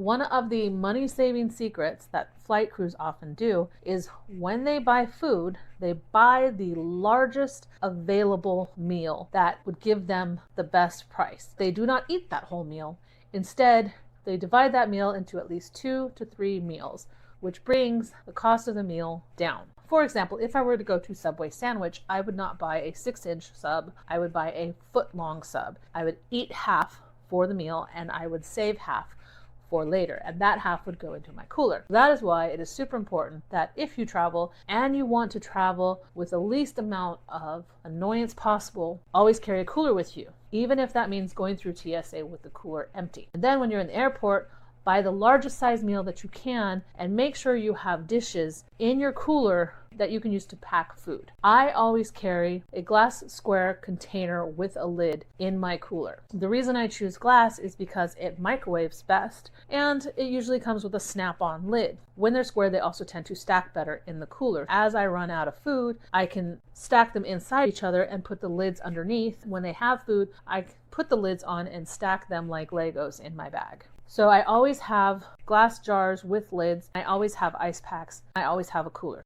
One of the money-saving secrets that flight crews often do is when they buy food, they buy the largest available meal that would give them the best price. They do not eat that whole meal. Instead, they divide that meal into at least 2 to 3 meals, which brings the cost of the meal down. For example, if I were to go to Subway sandwich, I would not buy a 6-inch sub, I would buy a foot-long sub. I would eat half for the meal and I would save half for later, and that half would go into my cooler. That is why it is super important that if you travel and you want to travel with the least amount of annoyance possible, always carry a cooler with you, even if that means going through TSA with the cooler empty. And then when you're in the airport, buy the largest size meal that you can and make sure you have dishes in your cooler that you can use to pack food. I always carry a glass square container with a lid in my cooler. The reason I choose glass is because it microwaves best and it usually comes with a snap-on lid. When they're square, they also tend to stack better in the cooler. As I run out of food, I can stack them inside each other and put the lids underneath. When they have food, I put the lids on and stack them like Legos in my bag. So I always have glass jars with lids. I always have ice packs. I always have a cooler.